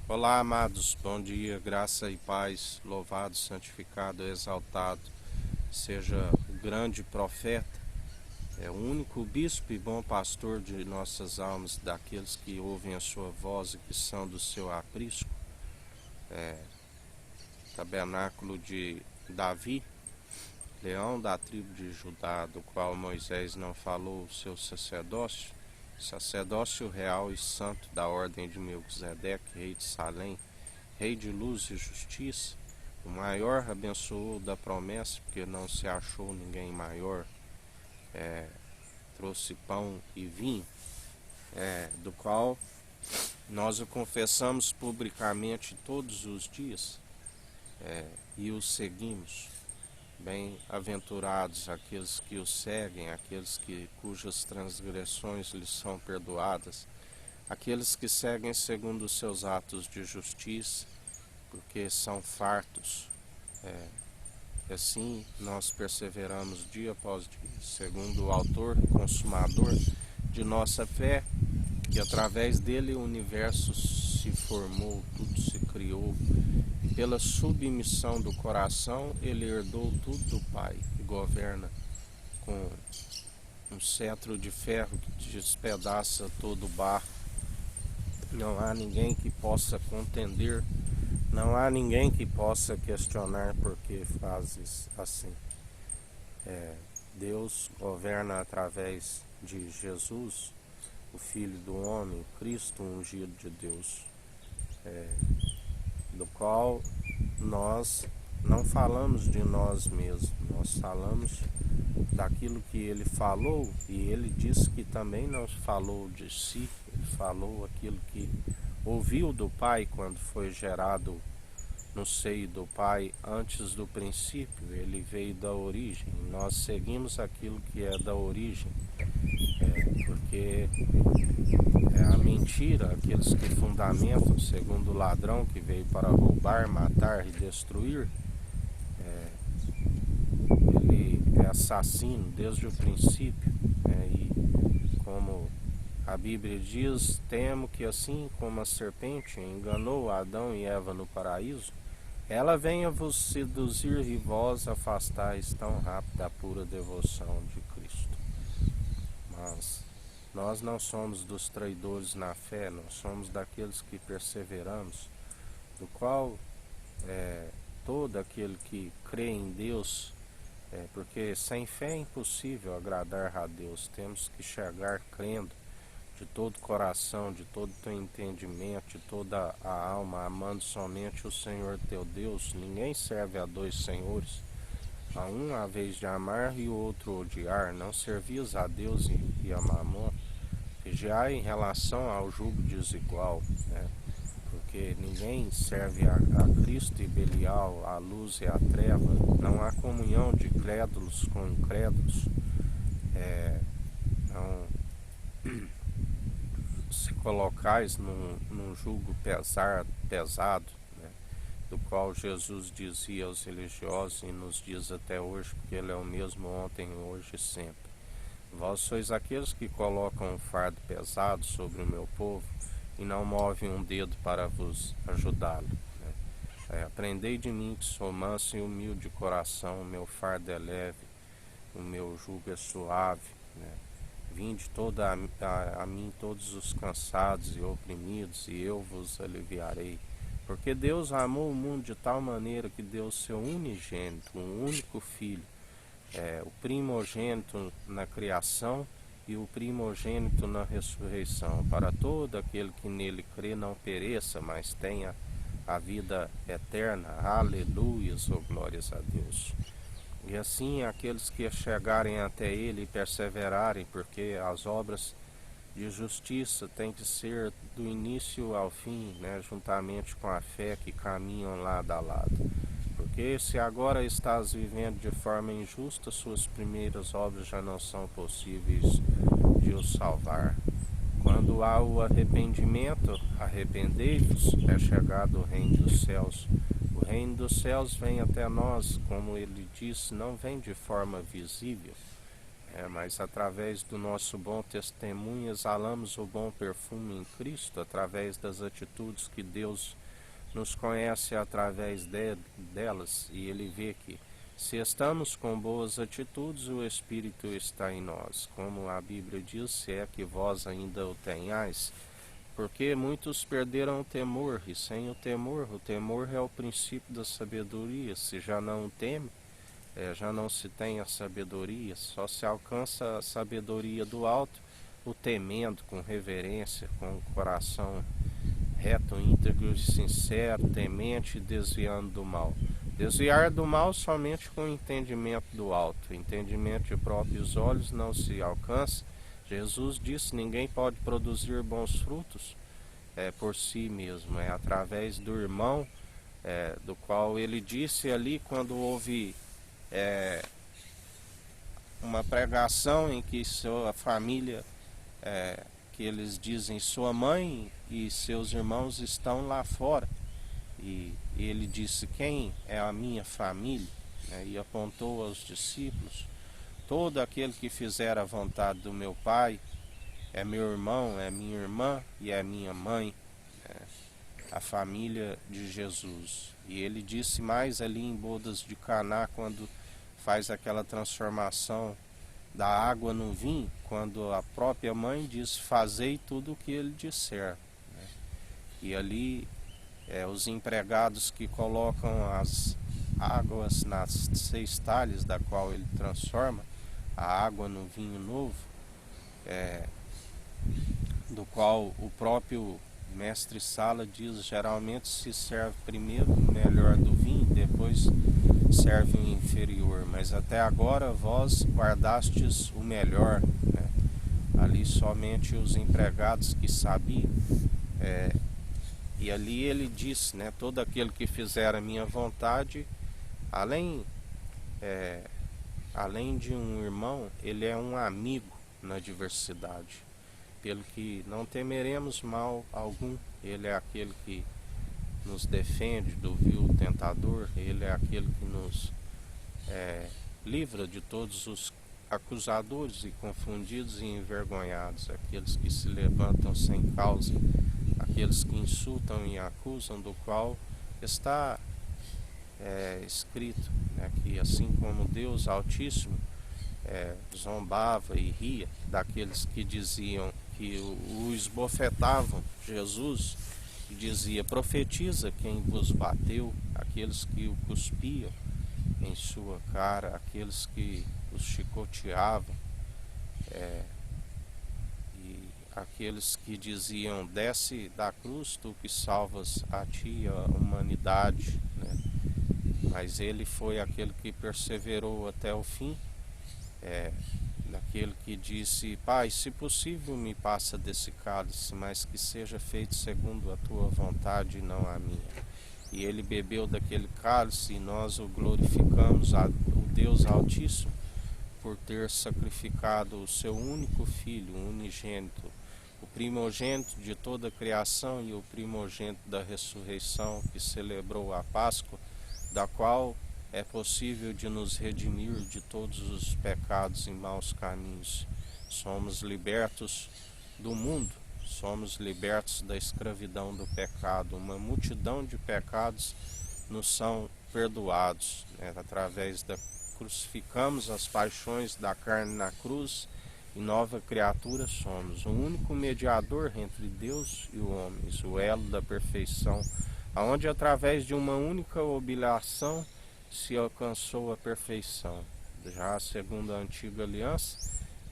Olá, amados, bom dia, graça e paz, louvado, santificado, exaltado seja o grande profeta, o único bispo e bom pastor de nossas almas, daqueles que ouvem a sua voz e que são do seu aprisco, tabernáculo de Davi, leão da tribo de Judá, do qual Moisés não falou o seu sacerdócio real e santo da ordem de Melquisedeque, rei de Salém, rei de luz e justiça. O maior abençoou da promessa, porque não se achou ninguém maior. Trouxe pão e vinho, do qual nós o confessamos publicamente todos os dias, e o seguimos. Bem-aventurados aqueles que o seguem, aqueles cujas transgressões lhes são perdoadas, aqueles que seguem segundo os seus atos de justiça, porque são fartos. Assim nós perseveramos dia após dia, segundo o autor e consumador de nossa fé, que através dele o universo se formou, tudo se criou, e pela submissão do coração ele herdou tudo do Pai, e governa com um cetro de ferro que despedaça todo o barro. Não há ninguém que possa contender, não há ninguém que possa questionar por que fazes assim. Deus governa através de Jesus, o Filho do Homem, Cristo ungido de Deus, do qual nós não falamos de nós mesmos, nós falamos daquilo que ele falou, e ele disse que também não falou de si, ele falou aquilo que ouviu do Pai quando foi gerado no seio do Pai antes do princípio. Ele veio da origem, nós seguimos aquilo que é da origem, porque a mentira, aqueles que fundamentam segundo o ladrão que veio para roubar, matar e destruir, ele é assassino desde o princípio, e como a Bíblia diz, temo que assim como a serpente enganou Adão e Eva no paraíso, ela venha vos seduzir e vós afastais tão rápido da pura devoção de Cristo. Mas nós não somos dos traidores na fé, nós somos daqueles que perseveramos, do qual todo aquele que crê em Deus, porque sem fé é impossível agradar a Deus, temos que chegar crendo de todo coração, de todo teu entendimento, de toda a alma, amando somente o Senhor teu Deus. Ninguém serve a dois senhores, a um a vez de amar e o outro odiar. Não servis a Deus e a Mamon. Vigiai em relação ao jugo desigual, porque ninguém serve a Cristo e Belial, a luz e a treva. Não há comunhão de crédulos com incrédulos. Não se colocais num jugo pesado, do qual Jesus dizia aos religiosos e nos diz até hoje, porque ele é o mesmo ontem, hoje e sempre. Vós sois aqueles que colocam um fardo pesado sobre o meu povo e não movem um dedo para vos ajudá-lo. Aprendei de mim, que sou manso e humilde de coração, o meu fardo é leve, o meu jugo é suave. Vinde a mim todos os cansados e oprimidos, e eu vos aliviarei. Porque Deus amou o mundo de tal maneira que deu o seu unigênito, um único Filho, o primogênito na criação e o primogênito na ressurreição, para todo aquele que nele crê não pereça, mas tenha a vida eterna. Aleluias, ou glórias a Deus. E assim aqueles que chegarem até ele e perseverarem, porque as obras de justiça têm que ser do início ao fim, juntamente com a fé, que caminham lado a lado. Porque se agora estás vivendo de forma injusta, suas primeiras obras já não são possíveis de o salvar. Quando há o arrependimento, arrependei-vos, é chegado o reino dos céus. O reino dos céus vem até nós, como ele disse, não vem de forma visível, Mas através do nosso bom testemunho exalamos o bom perfume em Cristo, através das atitudes que Deus nos conhece através delas, e Ele vê que se estamos com boas atitudes, o Espírito está em nós, como a Bíblia diz, se é que vós ainda o tenhais, porque muitos perderam o temor, e sem o temor é o princípio da sabedoria. Se já não teme, já não se tem a sabedoria, só se alcança a sabedoria do alto, o temendo com reverência, com o coração reto, íntegro e sincero, temente e desviando do mal. Desviar do mal somente com o entendimento do alto. O entendimento de próprios olhos não se alcança. Jesus disse: ninguém pode produzir bons frutos por si mesmo. É através do irmão, do qual ele disse ali quando houve uma pregação em que sua família, que eles dizem sua mãe e seus irmãos estão lá fora. E ele disse: quem é a minha família? E apontou aos discípulos: todo aquele que fizer a vontade do meu Pai é meu irmão, é minha irmã e é minha mãe, a família de Jesus. E ele disse mais ali em Bodas de Caná, quando faz aquela transformação da água no vinho, quando a própria mãe diz: fazei tudo o que ele disser. E ali os empregados que colocam as águas nas 6 talhas, da qual ele transforma a água no vinho novo, do qual o próprio mestre Sala diz: geralmente se serve primeiro o melhor do vinho, depois serve o inferior, mas até agora vós guardastes o melhor. Ali somente os empregados que sabiam. E ali ele disse, todo aquele que fizer a minha vontade, além de um irmão, ele é um amigo na diversidade, pelo que não temeremos mal algum. Ele é aquele que nos defende do vil tentador, ele é aquele que nos livra de todos os acusadores e confundidos e envergonhados, aqueles que se levantam sem causa, aqueles que insultam e acusam, do qual está escrito, que assim como Deus Altíssimo zombava e ria daqueles que diziam, que o esbofetavam, Jesus, e dizia: profetiza quem vos bateu, aqueles que o cuspiam em sua cara, aqueles que os chicoteavam, e aqueles que diziam: desce da cruz, tu que salvas a ti e a humanidade. Mas ele foi aquele que perseverou até o fim, daquele que disse: Pai, se possível me passa desse cálice, mas que seja feito segundo a tua vontade e não a minha. E ele bebeu daquele cálice, e nós o glorificamos, o Deus Altíssimo, por ter sacrificado o seu único Filho, o unigênito, o primogênito de toda a criação e o primogênito da ressurreição, que celebrou a Páscoa, da qual é possível de nos redimir de todos os pecados e maus caminhos. Somos libertos do mundo, somos libertos da escravidão do pecado. Uma multidão de pecados nos são perdoados, através da crucificamos as paixões da carne na cruz, e nova criatura somos. O único mediador entre Deus e o homem, o elo da perfeição, aonde através de uma única oblação se alcançou a perfeição. Já segundo a antiga aliança,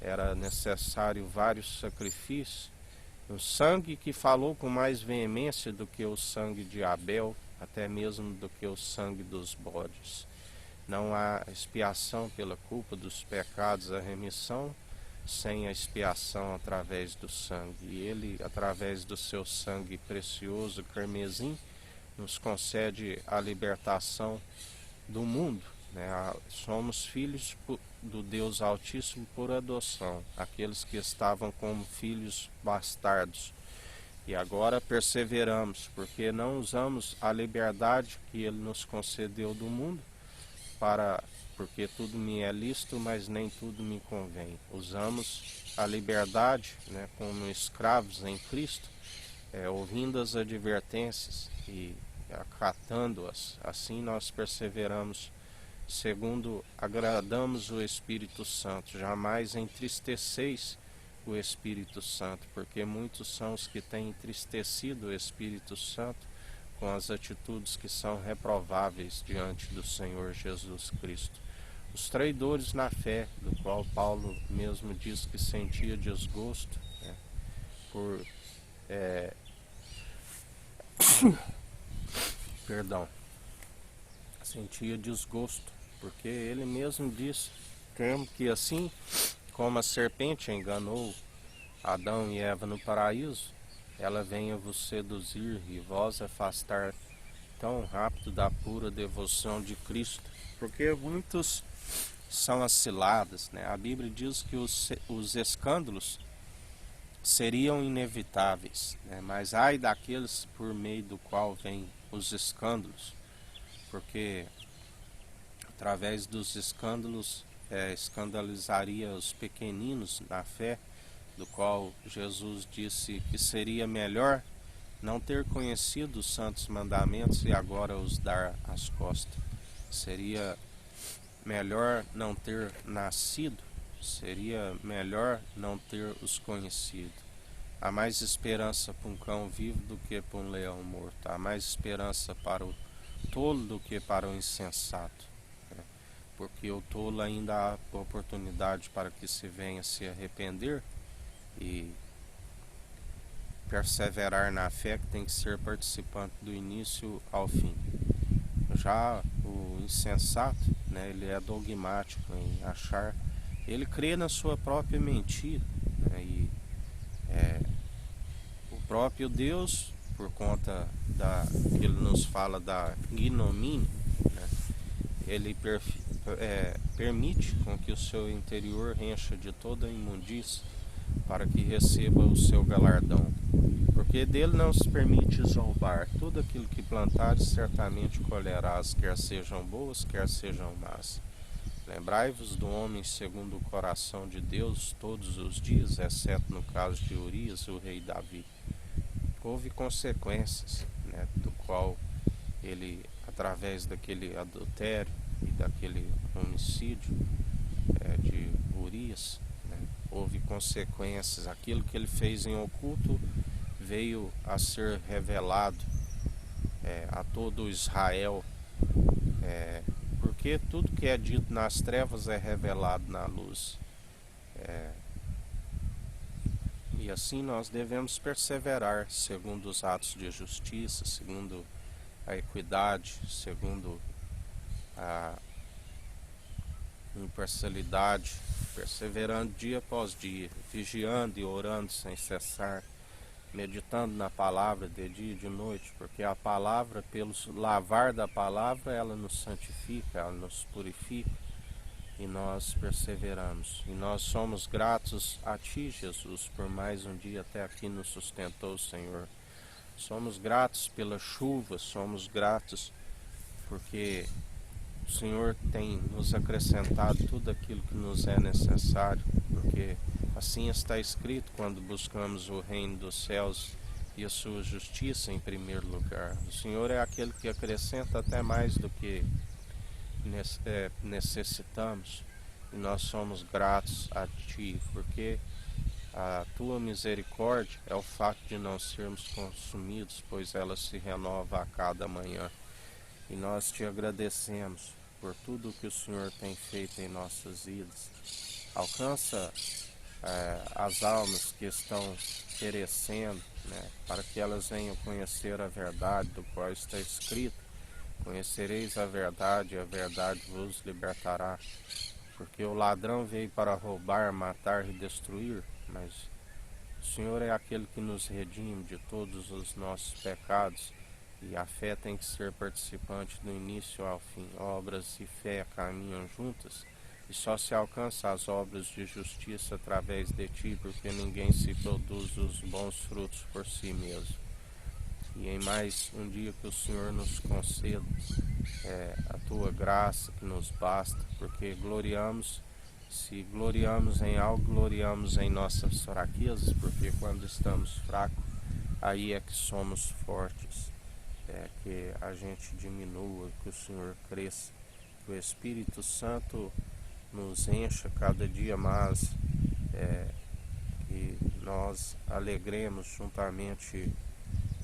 era necessário vários sacrifícios, um sangue que falou com mais veemência do que o sangue de Abel, até mesmo do que o sangue dos bodes. Não há expiação pela culpa dos pecados, a remissão, sem a expiação através do sangue. E ele, através do seu sangue precioso, carmesim, nos concede a libertação do mundo. Somos filhos do Deus Altíssimo por adoção, aqueles que estavam como filhos bastardos. E agora perseveramos, porque não usamos a liberdade que ele nos concedeu do mundo porque tudo me é lícito, mas nem tudo me convém. Usamos a liberdade, né, como escravos em Cristo, ouvindo as advertências e acatando-as. Assim nós perseveramos, segundo agradamos o Espírito Santo. Jamais entristeceis o Espírito Santo, porque muitos são os que têm entristecido o Espírito Santo com as atitudes que são reprováveis diante do Senhor Jesus Cristo. Os traidores na fé, do qual Paulo mesmo diz que sentia desgosto, né, por sentia desgosto, porque ele mesmo disse que assim como a serpente enganou Adão e Eva no paraíso, ela venha vos seduzir e vós afastar tão rápido da pura devoção de Cristo, porque muitos são as ciladas, né? A Bíblia diz que os escândalos seriam inevitáveis, né? Mas ai daqueles por meio do qual vêm os escândalos, porque através dos escândalos escandalizaria os pequeninos na fé, do qual Jesus disse que seria melhor não ter conhecido os santos mandamentos e agora os dar às costas. Seria melhor não ter nascido, seria melhor não ter os conhecido. Há mais esperança para um cão vivo do que para um leão morto. Há mais esperança para o tolo do que para o insensato, né? Porque o tolo ainda há oportunidade para que se venha se arrepender e perseverar na fé, que tem que ser participante do início ao fim. Já o insensato, né, ele é dogmático em achar, ele crê na sua própria mentira, né, e o próprio Deus, por conta que ele nos fala da ignomínia, né, ele permite com que o seu interior encha de toda a imundícia para que receba o seu galardão, porque dele não se permite zombar. Tudo aquilo que plantares certamente colherás, quer sejam boas, quer sejam más. Lembrai-vos do homem segundo o coração de Deus todos os dias, exceto no caso de Urias, o rei Davi. Houve consequências, né, do qual ele, através daquele adultério e daquele homicídio de Urias, né, houve consequências. Aquilo que ele fez em oculto veio a ser revelado a todo Israel, porque tudo que é dito nas trevas é revelado na luz. E assim nós devemos perseverar segundo os atos de justiça, segundo a equidade, segundo a imparcialidade, perseverando dia após dia, vigiando e orando sem cessar, meditando na palavra de dia e de noite, porque a palavra, pelo lavar da palavra, ela nos santifica, ela nos purifica, e nós perseveramos. E nós somos gratos a Ti, Jesus, por mais um dia até aqui nos sustentou o Senhor. Somos gratos pela chuva, somos gratos porque o Senhor tem nos acrescentado tudo aquilo que nos é necessário, porque assim está escrito quando buscamos o reino dos céus e a sua justiça em primeiro lugar. O Senhor é aquele que acrescenta até mais do que necessitamos, e nós somos gratos a Ti, porque a Tua misericórdia é o fato de não sermos consumidos, pois ela se renova a cada manhã. E nós Te agradecemos por tudo o que o Senhor tem feito em nossas vidas. Alcança as almas que estão perecendo, né, para que elas venham conhecer a verdade do qual está escrito. Conhecereis a verdade, e a verdade vos libertará. Porque o ladrão veio para roubar, matar e destruir, mas o Senhor é aquele que nos redime de todos os nossos pecados, e a fé tem que ser participante do início ao fim. Obras e fé caminham juntas, e só se alcança as obras de justiça através de Ti, porque ninguém se produz os bons frutos por si mesmo. e em mais um dia que o Senhor nos conceda a tua graça que nos basta, porque se gloriamos em algo, gloriamos em nossas fraquezas, porque quando estamos fracos, aí é que somos fortes. Que a gente diminua, que o Senhor cresça, que o Espírito Santo nos encha cada dia mais, que nós alegremos juntamente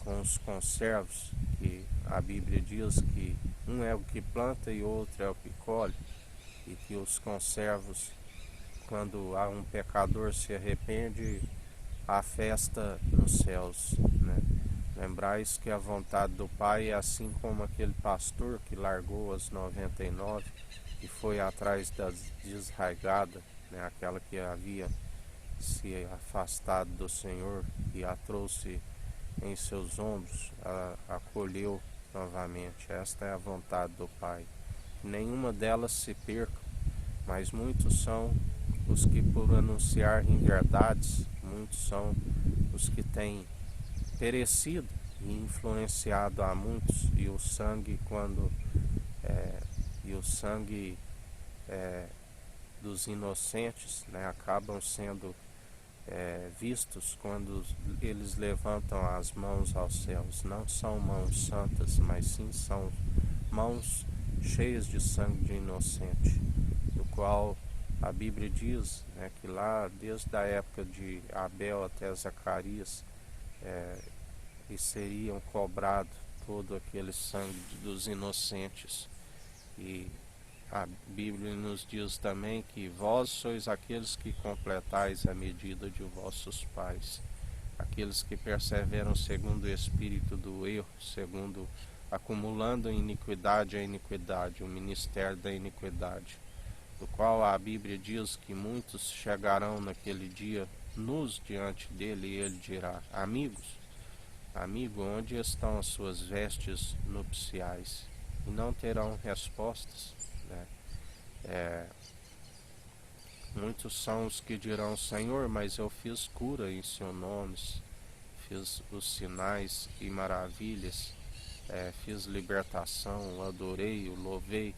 com os conservos, que a Bíblia diz que um é o que planta e outro é o que colhe, e que os conservos, quando há um pecador se arrepende, há festa nos céus, né? Lembrais que a vontade do Pai é assim como aquele pastor que largou as 99 e foi atrás da desraigada, né? Aquela que havia se afastado do Senhor, e a trouxe em seus ombros, a acolheu novamente. Esta é a vontade do Pai. Nenhuma delas se perca, mas muitos são os que, por anunciar inverdades, muitos são os que têm perecido e influenciado a muitos, e o sangue dos inocentes, né, acabam sendo vistos quando eles levantam as mãos aos céus. Não são mãos santas, mas sim são mãos cheias de sangue de inocente, do qual a Bíblia diz, né, que lá desde a época de Abel até Zacarias e seriam cobrados todo aquele sangue dos inocentes. E a Bíblia nos diz também que vós sois aqueles que completais a medida de vossos pais, aqueles que perseveram segundo o espírito do erro, segundo acumulando iniquidade a iniquidade, o ministério da iniquidade, do qual a Bíblia diz que muitos chegarão naquele dia nus diante dele, e ele dirá: amigo, onde estão as suas vestes nupciais? E não terão respostas, né? Muitos são os que dirão: Senhor, mas eu fiz cura em seu nome, fiz os sinais e maravilhas, fiz libertação, adorei, o louvei.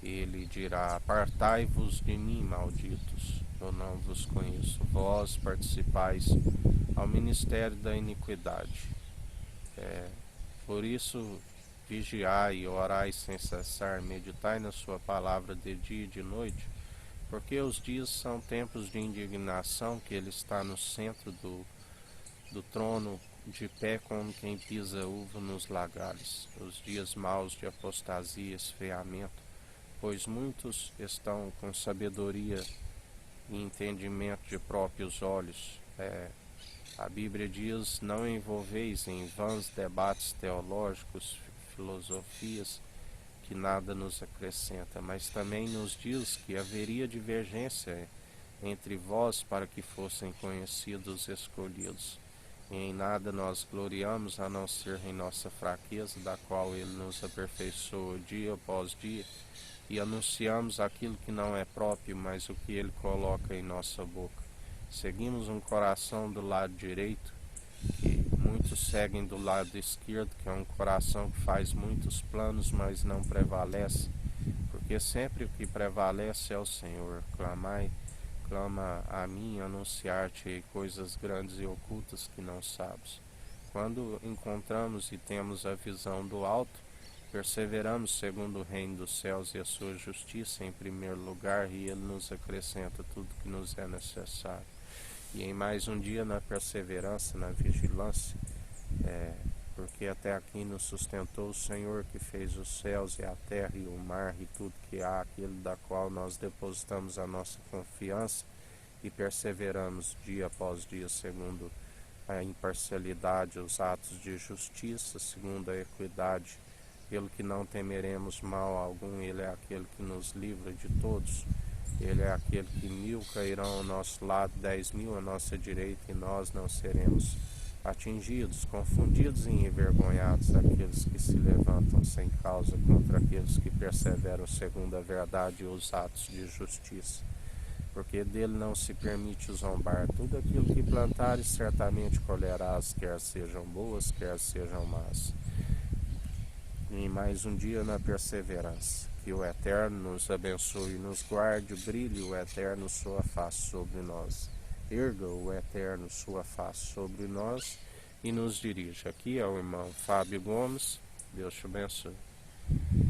E ele dirá: apartai-vos de mim, malditos, eu não vos conheço. Vós participais ao ministério da iniquidade. Por isso, vigiai e orai sem cessar, meditai na sua palavra de dia e de noite, porque os dias são tempos de indignação, que ele está no centro do trono, de pé como quem pisa uva nos lagares, os dias maus de apostasia e esfriamento, pois muitos estão com sabedoria e entendimento de próprios olhos. A Bíblia diz: não envolveis em vãos debates teológicos, filosofias, que nada nos acrescenta, mas também nos diz que haveria divergência entre vós para que fossem conhecidos os escolhidos. E em nada nós gloriamos a não ser em nossa fraqueza, da qual ele nos aperfeiçoa dia após dia, e anunciamos aquilo que não é próprio, mas o que ele coloca em nossa boca. Seguimos um coração do lado direito, que muitos seguem do lado esquerdo, que é um coração que faz muitos planos, mas não prevalece, porque sempre o que prevalece é o Senhor. Clama a mim, anunciar-te coisas grandes e ocultas que não sabes. Quando encontramos e temos a visão do alto, perseveramos segundo o reino dos céus e a sua justiça em primeiro lugar, e ele nos acrescenta tudo que nos é necessário. E em mais um dia na perseverança, na vigilância, porque até aqui nos sustentou o Senhor, que fez os céus e a terra e o mar e tudo que há, aquele da qual nós depositamos a nossa confiança e perseveramos dia após dia segundo a imparcialidade, os atos de justiça, segundo a equidade, pelo que não temeremos mal algum. Ele é aquele que nos livra de todos. Ele é aquele que 1000 cairão ao nosso lado, 10.000 à nossa direita, e nós não seremos atingidos. Confundidos e envergonhados aqueles que se levantam sem causa contra aqueles que perseveram segundo a verdade e os atos de justiça. porque dele não se permite zombar. Tudo aquilo que plantares certamente colherás, quer sejam boas, quer sejam más. E mais um dia na perseverança. Que o Eterno nos abençoe e nos guarde, brilhe o Eterno sua face sobre nós. Erga o Eterno sua face sobre nós e nos dirija. Aqui é o irmão Fábio Gomes. Deus te abençoe.